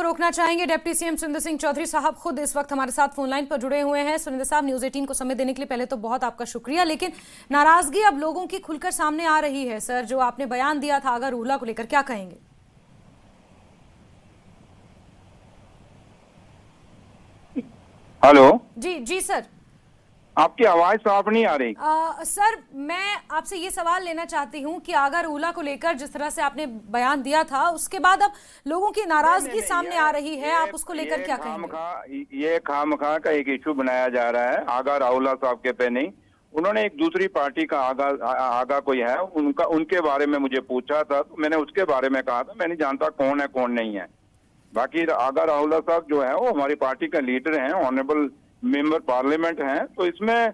रोकना चाहेंगे। Deputy CM Surinder Singh Chaudhary साहब खुद इस वक्त हमारे साथ फोन लाइन पर जुड़े हुए हैं। सुरिंदर साहब, न्यूज़ 18 को समय देने के लिए पहले तो बहुत आपका शुक्रिया। लेकिन नाराजगी अब लोगों की खुलकर सामने आ रही है। सर, जो आपने बयान दिया था आगा रूहुल्लाह को लेकर, क्या कहेंगे? हेलो जी जी सर, आपकी आवाज साफ नहीं आ रही। सर, मैं आपसे ये सवाल लेना चाहती हूँ कि आगा रूहुल्लाह को लेकर जिस तरह से आपने बयान दिया था, उसके बाद अब लोगों की नाराजगी सामने आ रही है, आप उसको लेकर क्या कहेंगे? ये खामखा का एक इशू बनाया जा रहा है आगा रूहुल्लाह साहब के पे नहीं। उन्होंने एक दूसरी पार्टी का आगा कोई है उनके बारे में मुझे पूछा था, तो मैंने उसके बारे में कहा था मैं नहीं जानता कौन है कौन नहीं है। बाकी आगा रूहुल्लाह साहब जो है वो हमारी पार्टी का लीडर हैं, ऑनरेबल मेंबर पार्लियामेंट हैं, तो इसमें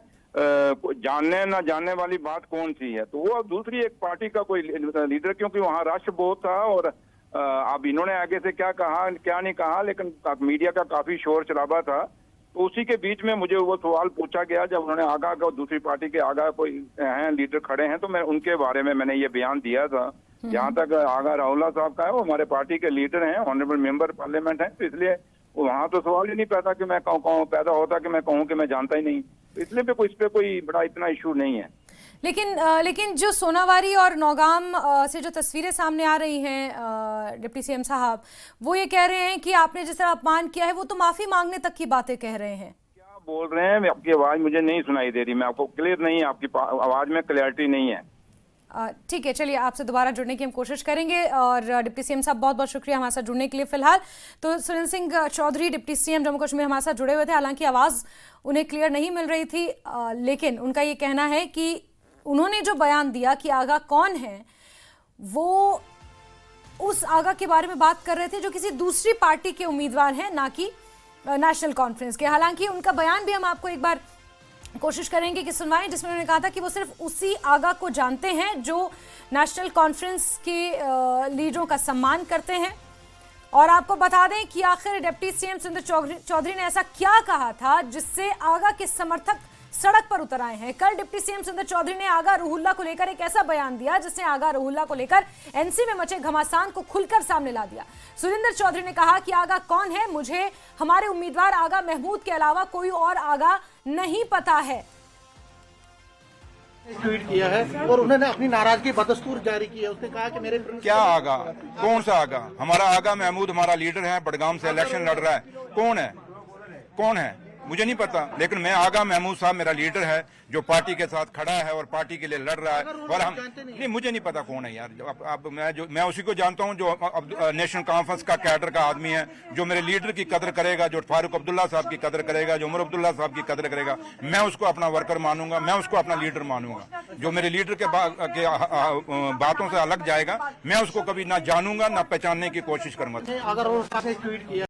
जानने ना जानने वाली बात कौन सी है। तो वो दूसरी एक पार्टी का कोई लीडर, क्योंकि वहाँ रश बहुत था और अब इन्होंने आगे से क्या कहा क्या नहीं कहा, लेकिन मीडिया का काफी शोर शराबा था। तो उसी के बीच में मुझे वो सवाल पूछा गया जब उन्होंने आगा का दूसरी पार्टी के आगा कोई हैं लीडर खड़े हैं, तो मैं उनके बारे में मैंने ये बयान दिया था। जहाँ तक आगा रूहुल्लाह साहब का है, वो हमारे पार्टी के लीडर हैं, ऑनरेबल मेंबर पार्लियामेंट हैं, तो इसलिए वहाँ तो सवाल ही नहीं पैदा कि मैं पैदा होता कि मैं कहूँ कि मैं जानता ही नहीं। तो इसलिए इस पे कोई बड़ा इतना इशू नहीं है। लेकिन जो सोनावारी और नौगाम से जो तस्वीरें सामने आ रही हैं डिप्टी सीएम साहब, वो ये कह रहे हैं कि आपने जिस तरह अपमान किया है, वो तो माफी मांगने तक की बातें कह रहे हैं। क्या बोल रहे हैं? आपकी आवाज मुझे नहीं सुनाई दे रही, मैं आपको क्लियर नहीं है, आपकी आवाज में क्लैरिटी नहीं है। ठीक है, चलिए आपसे दोबारा जुड़ने की हम कोशिश करेंगे। और डिप्टी सीएम साहब, बहुत बहुत शुक्रिया हमारे साथ जुड़ने के लिए। फिलहाल तो सुरिंदर सिंह चौधरी डिप्टी सीएम जम्मू कश्मीर हमारे साथ जुड़े हुए थे। हालांकि आवाज़ उन्हें क्लियर नहीं मिल रही थी, लेकिन उनका ये कहना है कि उन्होंने जो बयान दिया कि आगा कौन है, वो उस आगा के बारे में बात कर रहे थे जो किसी दूसरी पार्टी के उम्मीदवार हैं, ना कि नेशनल कॉन्फ्रेंस के। हालांकि उनका बयान भी हम आपको एक बार कोशिश करेंगे कि सुनवाएं, जिसमें उन्होंने कहा था कि वो सिर्फ उसी आगा को जानते हैं जो नेशनल कॉन्फ्रेंस के लीडरों का सम्मान करते हैं। और आपको बता दें कि आखिर डिप्टी सीएम सुरिंदर चौधरी ने ऐसा क्या कहा था जिससे आगा के समर्थक सड़क पर उतर आए हैं। कल डिप्टी सीएम सुरिंदर चौधरी ने आगा रूहुल्लाह को लेकर एक ऐसा बयान दिया जिसने आगा रूहुल्लाह को लेकर एनसी में मचे घमासान को खुलकर सामने ला दिया। सुरिंदर चौधरी ने कहा कि आगा कौन है, मुझे हमारे उम्मीदवार आगा महमूद के अलावा कोई और आगा नहीं पता है। ट्वीट किया है और उन्होंने अपनी नाराजगी बदस्तूर जारी की है। उसने कहा कि मेरे क्या आगा, कौन सा आगा? हमारा आगा महमूद हमारा लीडर है, बडगाम से इलेक्शन लड़ रहा है। कौन है मुझे नहीं पता, लेकिन मैं आगा महमूद साहब मेरा लीडर है जो पार्टी के साथ खड़ा है और पार्टी के लिए लड़ रहा है। और हम नहीं, मुझे नहीं पता कौन है यार। अब मैं उसी को जानता हूं जो नेशनल कॉन्फ्रेंस का कैडर का आदमी है, जो मेरे लीडर की कदर करेगा, जो फारूक अब्दुल्ला साहब की कदर करेगा, जो उमर अब्दुल्ला साहब की कदर करेगा। मैं उसको अपना वर्कर मानूंगा, मैं उसको अपना लीडर मानूंगा। जो मेरे लीडर के बातों से अलग जाएगा, मैं उसको कभी ना जानूंगा ना पहचानने की कोशिश करूंगा। अगर ट्वीट किया